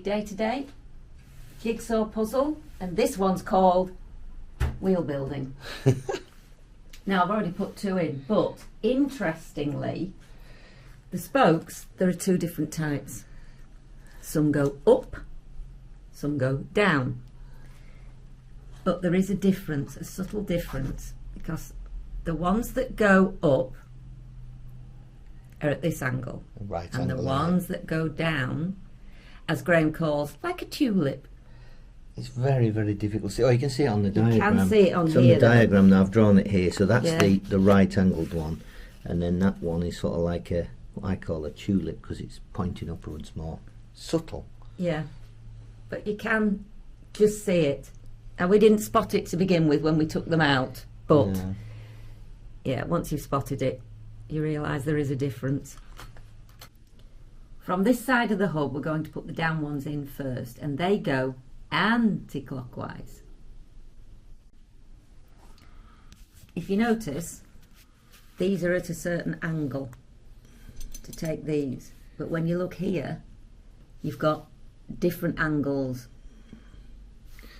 day-to-day jigsaw puzzle, and this one's called wheel building. Now I've already put 2 in, but interestingly, the spokes, there are 2 different types. Some go up, some go down. But there is a difference, a subtle difference, because the ones that go up are at this angle, Right and angle, the ones that go down, as Graham calls, like a tulip. It's very, very difficult to see. Oh, you can see it on the diagram. You can see it on it's here. on the diagram now. I've drawn it here. So that's Yeah. the right angled one, and then that one is sort of like a, what I call a tulip, because it's pointing upwards more. Subtle. Yeah, but you can just see it. And we didn't spot it to begin with when we took them out, but yeah, once you've spotted it, you realise there is a difference. From this side of the hub, we're going to put the down ones in first, and they go anti-clockwise. If you notice, these are at a certain angle to take these, but when you look here, you've got different angles,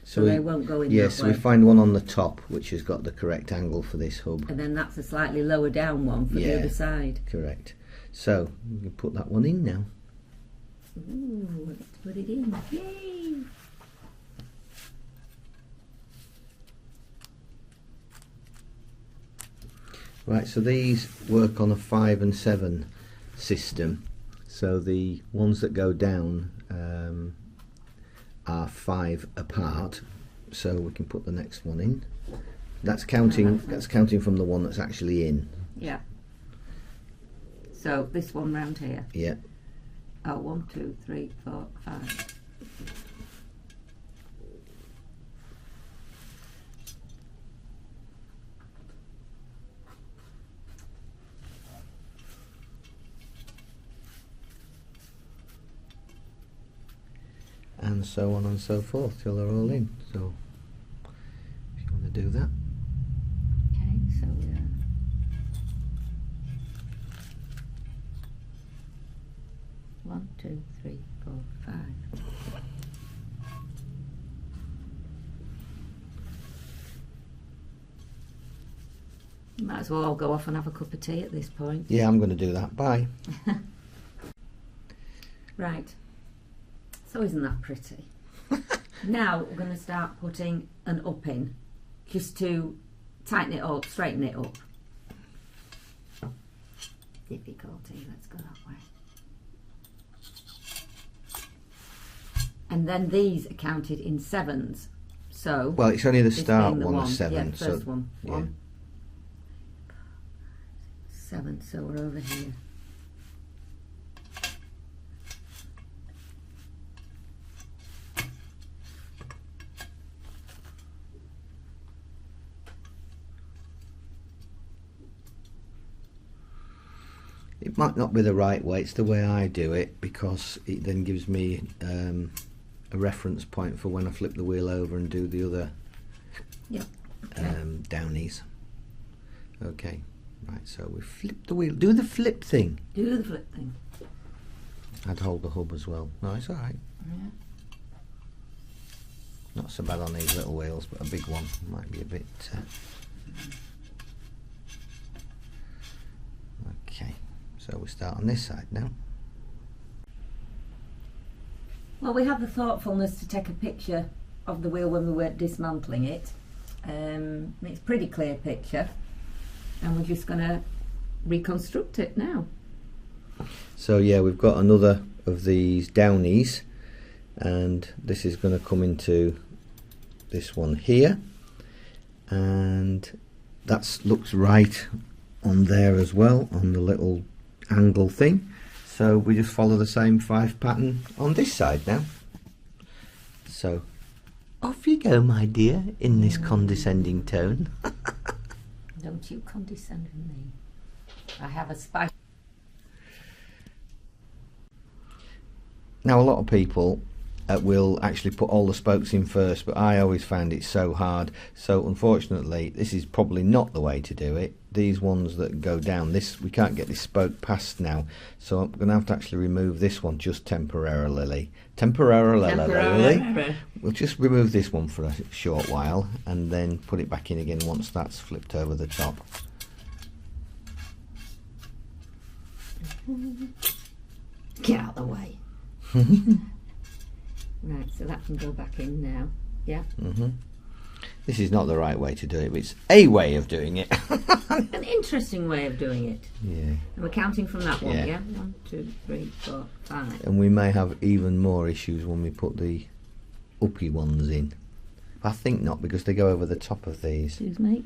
so they won't go in yes, that way. we find one on the top which has got the correct angle for this hub. And then that's a slightly lower down one for the other side. Correct. So we can put that one in now. Ooh, let's put it in. Yay! Right, so these work on a 5 and 7 system. So the ones that go down are 5 apart. So we can put the next one in. That's counting. That's counting from the one that's actually in. Yeah. So this one round here. Yeah. Oh, 1, 2, 3, 4, 5. And so on and so forth till they're all in. So if you want to do that. Okay, so one, 2, 3, 4, 5. Might as well all go off and have a cup of tea at this point. Yeah, I'm going to do that. Bye. Right. So isn't that pretty? Now we're going to start putting an up in, just to tighten it up, straighten it up. Difficulty, let's go that way. And then these are counted in 7s. So well, it's only the this start being the one of 7. Yeah, first so, one. yeah. 1, 7. So we're over here. It might not be the right way. It's the way I do it, because it then gives me a reference point for when I flip the wheel over and do the other downies. Okay, right, so we flip the wheel. Do the flip thing. Do the flip thing. I'd hold the hub as well. No, it's alright. Yeah. Not so bad on these little wheels, but a big one might be a bit... Okay, so we start on this side now. Well, we have the thoughtfulness to take a picture of the wheel when we were dismantling it. It's a pretty clear picture, and we're just going to reconstruct it now. So yeah, we've got another of these downies, and this is going to come into this one here, and that looks right on there as well, on the little angle thing. So we just follow the same 5 pattern on this side now. So off you go, my dear, in this condescending tone. Don't you condescend with me. I have a spice. Now a lot of people will actually put all the spokes in first, but I always found it so hard. So unfortunately, this is probably not the way to do it. These ones that go down, this we can't get this spoke past now, so I'm going to have to actually remove this one just temporarily. We'll just remove this one for a short while and then put it back in again once that's flipped over the top. Get out of the way. Right, so that can go back in now. Yeah. This is not the right way to do it, but it's a way of doing it. An interesting way of doing it. Yeah. And we're counting from that one, Yeah. yeah? 1, 2, 3, 4, 5. And we may have even more issues when we put the uppy ones in. I think not, because they go over the top of these. Excuse me.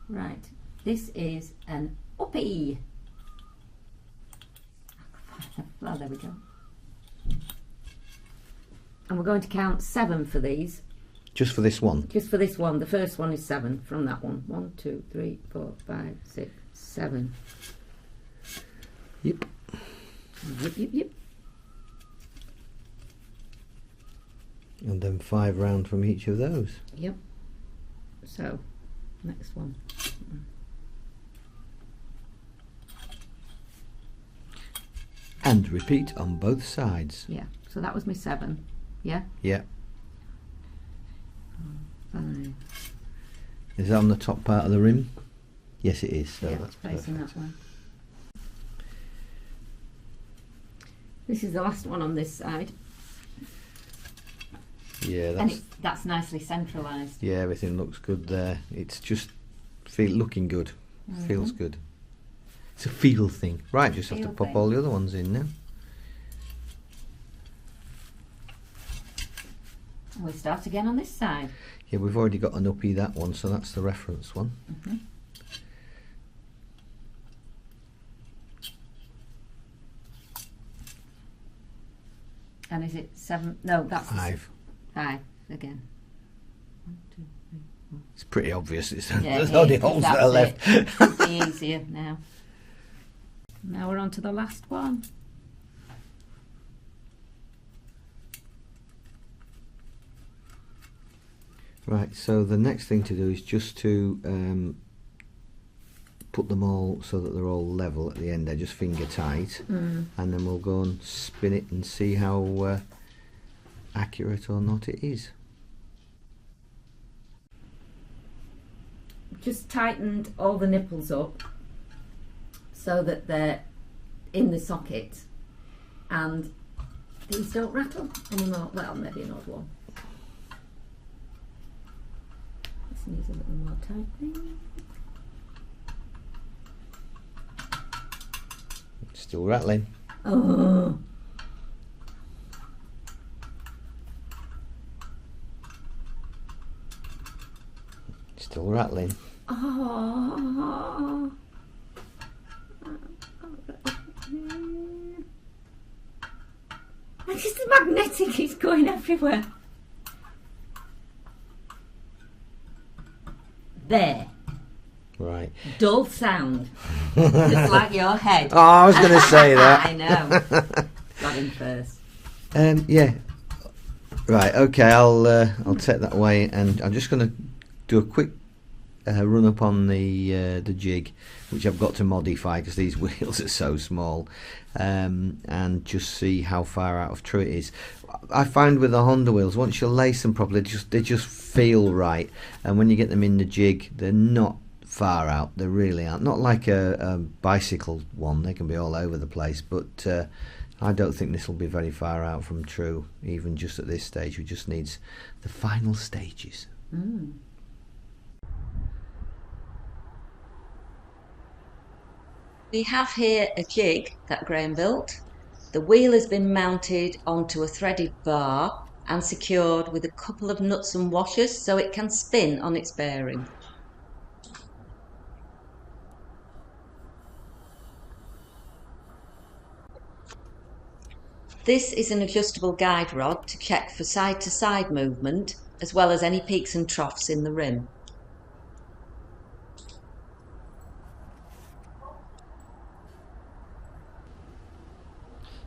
Right, this is an uppy. Oh, there we go. And we're going to count 7 for these. Just for this one? Just for this one. The first one is 7 from that one. 1, 2, 3, 4, 5, 6, 7. Yep. Yep. And then 5 round from each of those. Yep. So, next one. And repeat on both sides. Yeah, so that was my 7. Yeah? Yeah. 5. Is that on the top part of the rim? Yes, it is. So Yeah, that's facing perfect. that way. This is the last one on this side. Yeah, And that's nicely centralised. yeah, everything looks good there. It's just looking good. Feels good. It's a feel thing. Right, just have to Feel pop thing. all the other ones in now. And we start again on this side. Yeah, we've already got an uppy that one, so that's the reference one. And is it 7? No, that's 5. 5 again. 1, 2, 3, 4. It's pretty obvious. Yeah, There's it only is, holes that that's are left. it. It'll be easier now. Now we're on to the last one. Right, so the next thing to do is just to put them all so that they're all level at the end. They're just finger tight, and then we'll go and spin it and see how accurate or not it is. Just tightened all the nipples up so that they're in the socket, and these don't rattle anymore. Well, maybe an odd one. This needs a little more tightening. Still rattling. Oh. Still rattling. Oh. It's just magnetic, it's going everywhere. There. Right. Dull sound. Just like your head. Oh, I was going to say that. I know. Got him first. Yeah. Right. Okay. I'll take that away, and I'm just going to do a quick run up on the jig, which I've got to modify because these wheels are so small, and just see how far out of true it is. I find with the Honda wheels, once you lace them properly, they just feel right, and when you get them in the jig, they're not far out. They really aren't. Not like a bicycle one; they can be all over the place. But I don't think this will be very far out from true, even just at this stage. We just needs the final stages. We have here a jig that Graham built. The wheel has been mounted onto a threaded bar and secured with a couple of nuts and washers so it can spin on its bearing. This is an adjustable guide rod to check for side-to-side movement, as well as any peaks and troughs in the rim.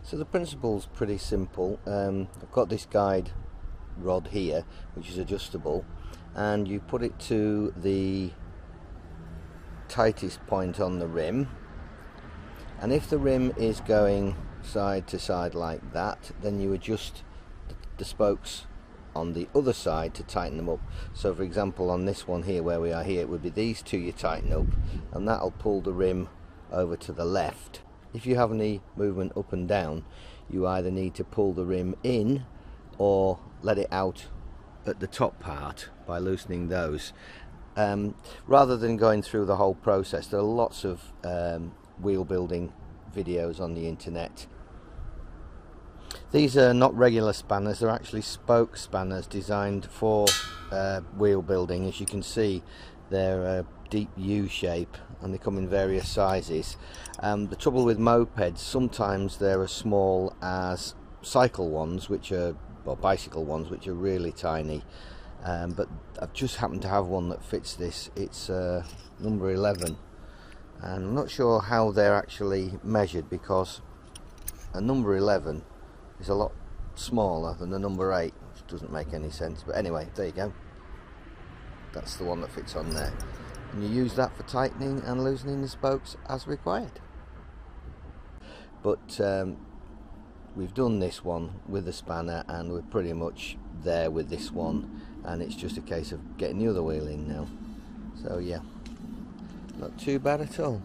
So the principle's pretty simple. I've got this guide rod here which is adjustable, and you put it to the tightest point on the rim, and if the rim is going side to side like that, then you adjust the spokes on the other side to tighten them up. So for example, on this one here where we are here, it would be these two you tighten up, and that'll pull the rim over to the left. If you have any movement up and down, you either need to pull the rim in or let it out at the top part by loosening those. Rather than going through the whole process, there are lots of wheel building videos on the internet. These are not regular spanners, they're actually spoke spanners designed for wheel building. As you can see, they're a deep U shape and they come in various sizes. The trouble with mopeds, sometimes they're as small as cycle ones, which are, or bicycle ones, which are really tiny. But I've just happened to have one that fits this. It's number 11, and I'm not sure how they're actually measured, because a number 11 is a lot smaller than a number 8, which doesn't make any sense. But anyway, there you go. That's the one that fits on there, and you use that for tightening and loosening the spokes as required. But we've done this one with the spanner and we're pretty much there with this one, and it's just a case of getting the other wheel in now. So yeah, not too bad at all.